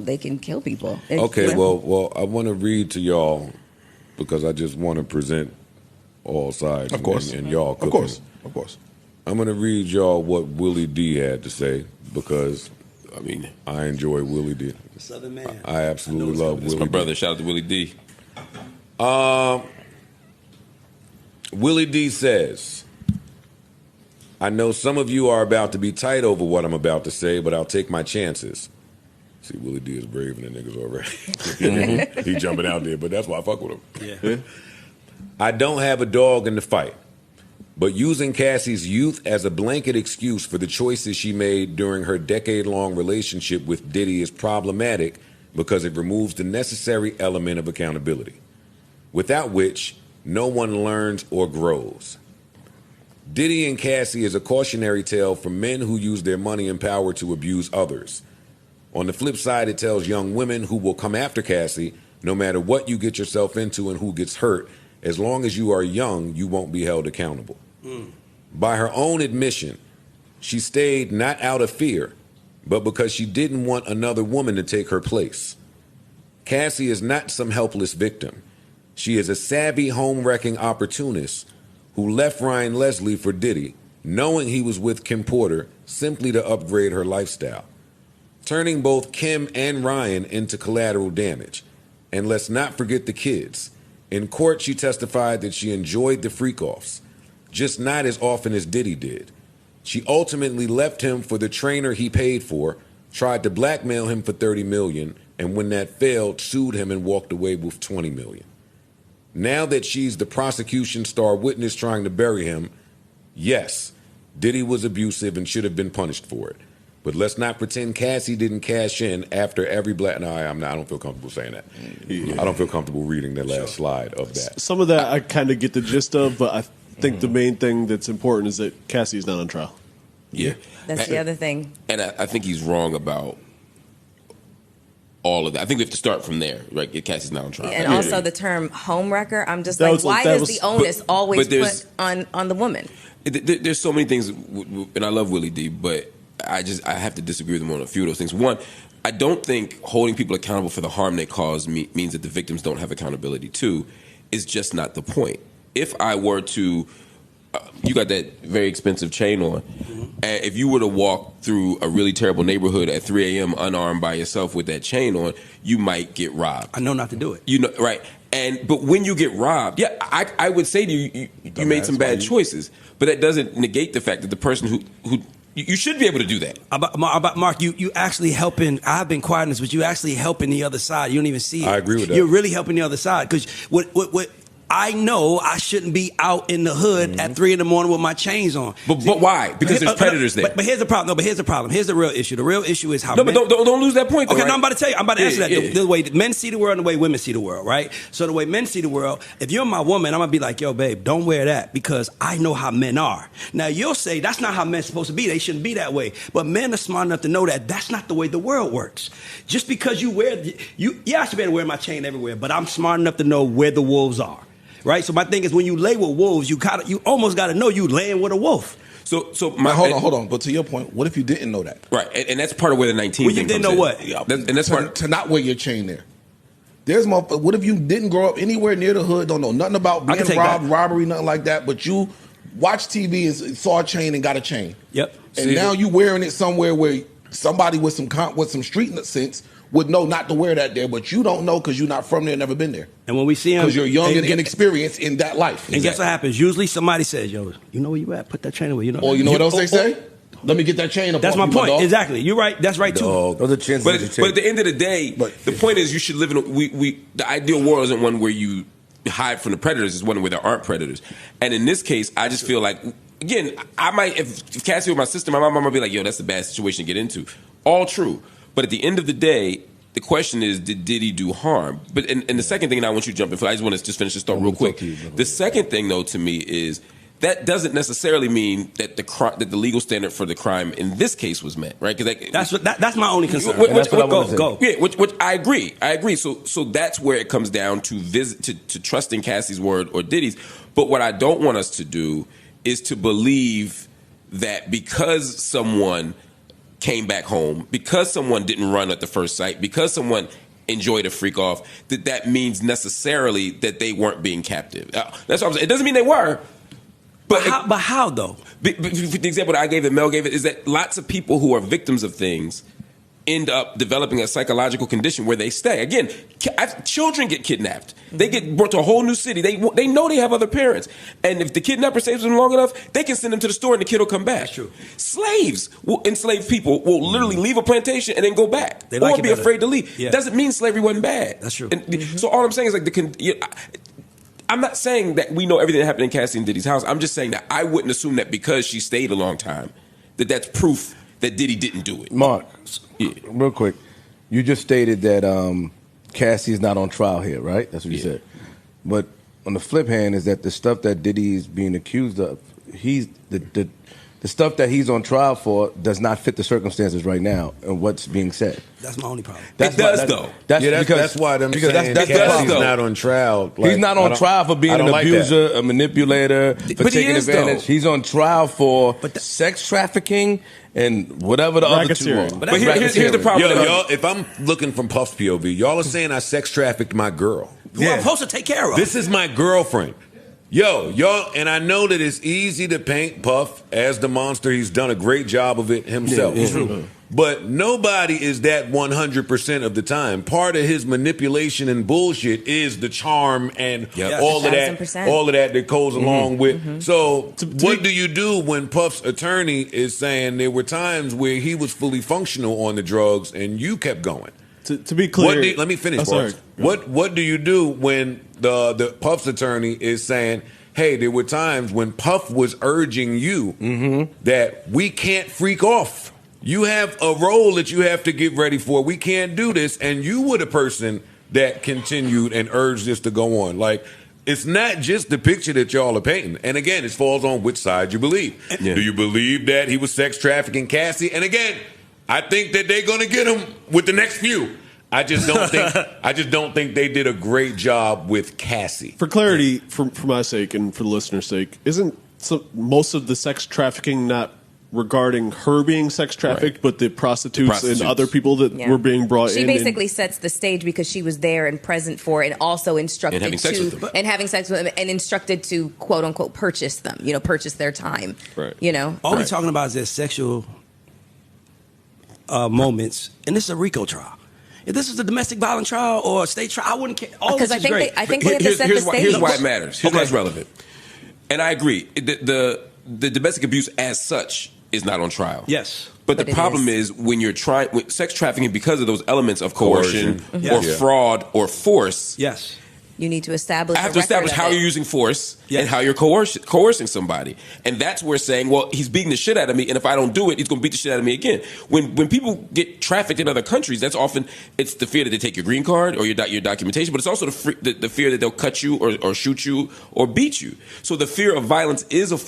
they can kill people. Okay, well, I want to read to y'all because I just want to present all sides. Of course. And y'all Of course. I'm going to read y'all what Willie D had to say because, I mean, I enjoy Willie D. Southern man. I absolutely love Willie D. My brother. Shout out to Willie D. Willie D says, I know some of you are about to be tight over what I'm about to say, but I'll take my chances. See, Willie D is braving the niggas already. He jumping out there, but that's why I fuck with him. Yeah. I don't have a dog in the fight, but using Cassie's youth as a blanket excuse for the choices she made during her decade-long relationship with Diddy is problematic because it removes the necessary element of accountability, without which no one learns or grows. Diddy and Cassie is a cautionary tale for men who use their money and power to abuse others. On the flip side, it tells young women who will come after Cassie, no matter what you get yourself into and who gets hurt, as long as you are young, you won't be held accountable. By her own admission, she stayed not out of fear, but because she didn't want another woman to take her place. Cassie is not some helpless victim. She is a savvy home-wrecking opportunist who left Ryan Leslie for Diddy, knowing he was with Kim Porter, simply to upgrade her lifestyle, turning both Kim and Ryan into collateral damage. And let's not forget the kids. In court, she testified that she enjoyed the freak-offs, just not as often as Diddy did. She ultimately left him for the trainer he paid for, tried to blackmail him for $30 million, and when that failed, sued him and walked away with $20 million. Now that she's the prosecution star witness trying to bury him, yes, Diddy was abusive and should have been punished for it. But let's not pretend Cassie didn't cash in after every black... No, I don't feel comfortable saying that. I don't feel comfortable reading the last slide of that. Some of that I kind of get the gist of, but I think the main thing that's important is that Cassie's not on trial. Yeah. That's the other thing. And I think he's wrong about all of that. I think we have to start from there, right? Cassie's not on trial. And also the term homewrecker, I'm just That why does the onus always but put on the woman? There's so many things, and I love Willie D, but I have to disagree with him on a few of those things. One, I don't think holding people accountable for the harm they cause means that the victims don't have accountability. Two, is just not the point. If I were to, you got that very expensive chain on, and if you were to walk through a really terrible neighborhood at 3 a.m. unarmed by yourself with that chain on, you might get robbed. I know not to do it. You know, right? But when you get robbed, yeah, I would say to you, you made some bad choices, but that doesn't negate the fact that the person who you should be able to do that. Mark, you actually helping. I've been quiet on this, but you actually helping the other side. You don't even see it. I agree with that. You're really helping the other side because what I know I shouldn't be out in the hood at 3 a.m. with my chains on. But why? Because there's predators there. But here's the problem. No, but here's the problem. Here's the real issue. The real issue is how. No, but don't lose that point. Though, okay, right? no, I'm about to tell you. I'm about to answer that. Yeah. The way men see the world and the way women see the world, right? So the way men see the world, if you're my woman, I'm gonna be like, yo, babe, don't wear that because I know how men are. Now you'll say that's not how men's supposed to be. They shouldn't be that way. But men are smart enough to know that that's not the way the world works. Just because you wear I should be able to wear my chain everywhere, but I'm smart enough to know where the wolves are. Right, so my thing is when you lay with wolves, you almost got to know you laying with a wolf. So hold on. But to your point, what if you didn't know that? Right, and that's part of where the 19 well, thing you didn't comes know in. what? And that's part to not wear your chain there. There's more. What if you didn't grow up anywhere near the hood? Don't know nothing about being robbed, robbery, nothing like that. But you watched TV and saw a chain and got a chain. Yep. And now you wearing it somewhere where somebody with some street sense would know not to wear that there, but you don't know because you're not from there, never been there. And when we see him, because you're young and inexperienced in that life. And guess what happens? Usually somebody says, "Yo, you know where you at? Put that chain away." You know. Or you know what else they say? Let me get that chain up. That's my point. Exactly. You're right. That's right too. Those are chances. But at the end of the day, the point is you should live in the ideal world isn't one where you hide from the predators. It's one where there aren't predators. And in this case, I just feel like, again, I might, if Cassie were my sister, my mom might be like, yo, that's a bad situation to get into. All true. But at the end of the day, the question is, did Diddy do harm? But and the second thing, and I want you to jump in, I just want to just finish this thought real quick. The second thing, though, to me is that doesn't necessarily mean that the legal standard for the crime in this case was met, right? Because that's my only concern. Which I agree. So that's where it comes down to trusting Cassie's word or Diddy's. But what I don't want us to do is to believe that because someone came back home, because someone didn't run at the first sight, because someone enjoyed a freak off, that means necessarily that they weren't being captive. That's what I'm saying. It doesn't mean they were. But how though? The example that I gave, that Mel gave it, is that lots of people who are victims of things end up developing a psychological condition where they stay. Again, children get kidnapped. They get brought to a whole new city. They know they have other parents. And if the kidnapper stays with them long enough, they can send them to the store and the kid will come back. That's true. Enslaved people will literally leave a plantation and then go back. They like or be afraid to leave. Yeah. Doesn't mean slavery wasn't bad. That's true. And so all I'm saying is, like, I'm not saying that we know everything that happened in Cassie and Diddy's house. I'm just saying that I wouldn't assume that because she stayed a long time, that's proof that Diddy didn't do it. Mark, real quick, you just stated that Cassie is not on trial here, right? That's what you said. But on the flip hand is that the stuff that Diddy is being accused of, the stuff that he's on trial for does not fit the circumstances right now and what's being said. That's my only problem. That's though. That's why I'm saying Cassie's not on trial. Like, he's not on trial for being an abuser, a manipulator, for taking advantage. He's on trial for sex trafficking and whatever the other two are. But here's the problem. Y'all, if I'm looking from Puff's POV, y'all are saying I sex trafficked my girl. Who I'm supposed to take care of. This is my girlfriend. Y'all, and I know that it's easy to paint Puff as the monster. He's done a great job of it himself. But nobody is that 100% of the time. Part of his manipulation and bullshit is the charm and all of that goes along with. So what do you do when Puff's attorney is saying there were times where he was fully functional on the drugs and you kept going? To be clear, let me finish. What do you do when the Puff's attorney is saying, hey, there were times when Puff was urging you that we can't freak off. You have a role that you have to get ready for. We can't do this. And you were the person that continued and urged this to go on. Like, it's not just the picture that y'all are painting. And again, it falls on which side you believe. Do you believe that he was sex trafficking Cassie? And again, I think that they're going to get him with the next few. I just don't think they did a great job with Cassie. For clarity, for my sake and for the listener's sake, isn't most of the sex trafficking not regarding her being sex trafficked, but the prostitutes and other people that were being brought in? She basically sets the stage because she was there and present for it, and also instructed having sex with them. and having sex with them, and instructed to quote unquote purchase them. Purchase their time. Right. All we're talking about is their sexual moments, and this is a RICO trial. If this is a domestic violence trial or a state trial, I wouldn't care. Because I think they have to set the stage. Here's why it matters. Here's why it's relevant. And I agree. The domestic abuse as such is not on trial. Yes. But the problem is when you're trying sex trafficking, because of those elements of coercion or fraud or force. Yes. You need to establish. I have to establish how you're using force and how you're coercing somebody, and that's where saying, "Well, he's beating the shit out of me, and if I don't do it, he's going to beat the shit out of me again." When people get trafficked in other countries, that's often it's the fear that they take your green card or your documentation, but it's also the fear that they'll cut you or shoot you or beat you. So the fear of violence is a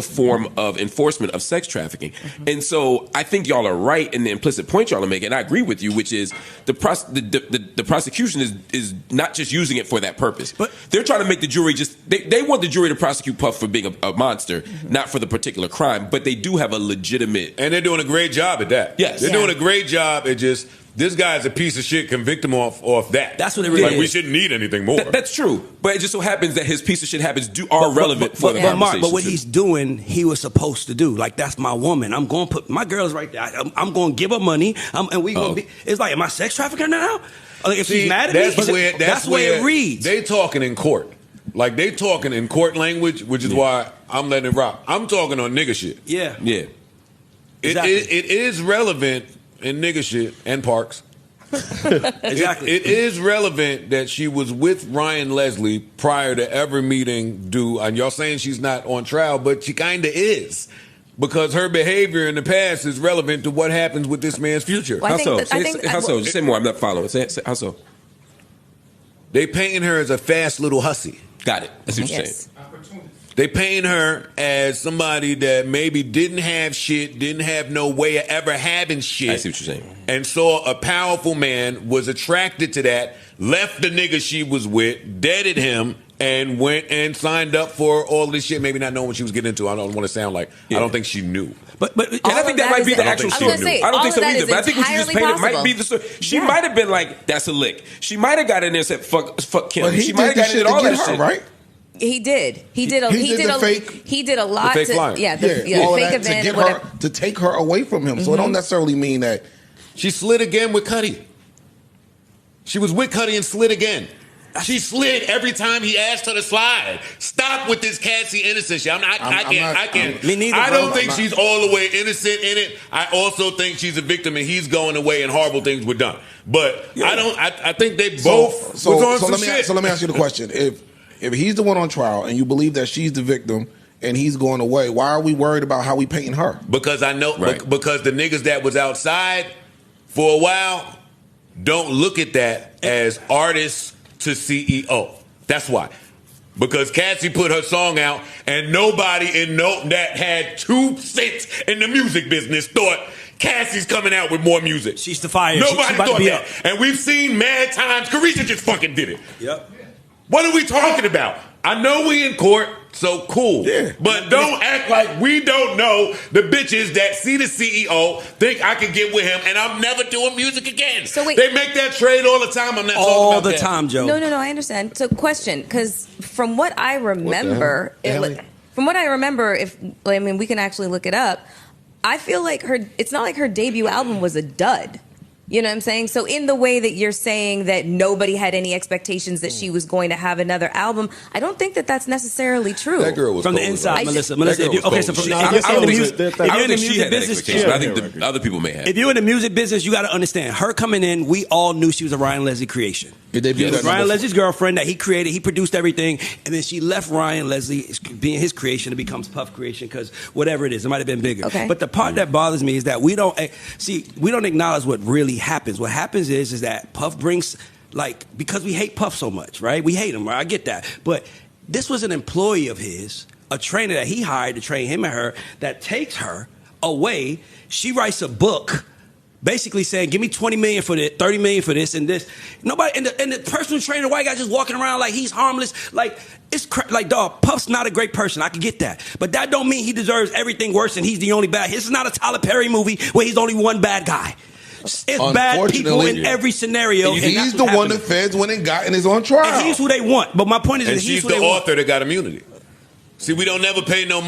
form of enforcement of sex trafficking, and so I think y'all are right in the implicit point y'all are making. And I agree with you, which is the prosecution is not just using it for that purpose, but they're trying to make the jury they want the jury to prosecute Puff for being a monster, not for the particular crime, but they do have a legitimate, and they're doing a great job at that. Yes, they're doing a great job at just this guy's a piece of shit. Convict him off that. That's what it really is. We shouldn't need anything more. That's true, but it just so happens that his piece of shit habits are relevant for the conversation. Mark, but what he's doing, he was supposed to do. Like, that's my woman. I'm going to put my girl's right there. I'm going to give her money, and we going to be. It's like, am I sex trafficking now? Like, if she's mad at me, that's where it reads. They talking in court. Like, they talking in court language, which is why I'm letting it rock. I'm talking on nigga shit. Yeah. Exactly. It is relevant in nigga shit and Parks. Exactly. It is relevant that she was with Ryan Leslie prior to ever meeting Dude. And y'all saying she's not on trial, but she kind of is. Because her behavior in the past is relevant to what happens with this man's future. Well, how so? Just say more. I'm not following. How so? They painting her as a fast little hussy. Got it. That's what you're saying. They paint her as somebody that maybe didn't have shit, didn't have no way of ever having shit. I see what you're saying. And saw a powerful man, was attracted to that, left the nigga she was with, deaded him, and went and signed up for all this shit, maybe not knowing what she was getting into. I don't want to sound like, I don't think she knew. But and I think that might be the actual story. I don't think so either. But I think what you just painted might be the story. She might have been like, "That's a lick." She might have got in there and said, "Fuck Kim." She might have got in all that shit, right? He did. He did a lot. The fake flyer. All fake of that event to take her away from him. So it don't necessarily mean that she slid again with Cudi. She was with Cudi and slid again. She slid every time he asked her to slide. Stop with this Cassie innocent shit. I can't. Me neither. I don't think she's all the way innocent in it. I also think she's a victim and he's going away and horrible things were done. But I think they both was on some shit. So let me ask you the question: If he's the one on trial and you believe that she's the victim and he's going away, why are we worried about how we painting her? Because I know because the niggas that was outside for a while don't look at that as artists to CEO. That's why. Because Cassie put her song out and nobody that had 2 cents in the music business thought Cassie's coming out with more music. She's the fire. Nobody thought that. And we've seen mad times. Carisha just fucking did it. Yep. What are we talking about? I know we in court, so cool. Yeah. But don't act like we don't know the bitches that see the CEO think I can get with him and I'm never doing music again. So wait, they make that trade all the time. I'm not talking about all the that. time, Joe. No, I understand. So question, because from what I remember, we can actually look it up. I feel like it's not like her debut album was a dud. You know what I'm saying? So in the way that you're saying that nobody had any expectations that she was going to have another album, I don't think that that's necessarily true. That girl was from the inside, Melissa. I think the other people may have. If you're in the music business, you got to understand. Her coming in, we all knew she was a Ryan Leslie creation. Ryan Leslie's girlfriend that he created, he produced everything, and then she left Ryan Leslie being his creation and becomes Puff creation because whatever it is, it might have been bigger. Okay. But the part that bothers me is that we don't acknowledge what really happens. What happens is that Puff brings, because we hate Puff so much, right? We hate him, right? I get that. But this was an employee of his, a trainer that he hired to train him and her, that takes her away. She writes a book basically saying, give me $20 million for this, $30 million for this and this. Nobody, and the personal trainer, white guy just walking around like he's harmless. Dog, Puff's not a great person. I can get that. But that don't mean he deserves everything worse and he's the only bad. This is not a Tyler Perry movie where he's only one bad guy. It's bad people in every scenario. He's the one the feds went and got and is on trial. And he's who they want. But my point is, and she's the author that got immunity. See, we don't never pay no money.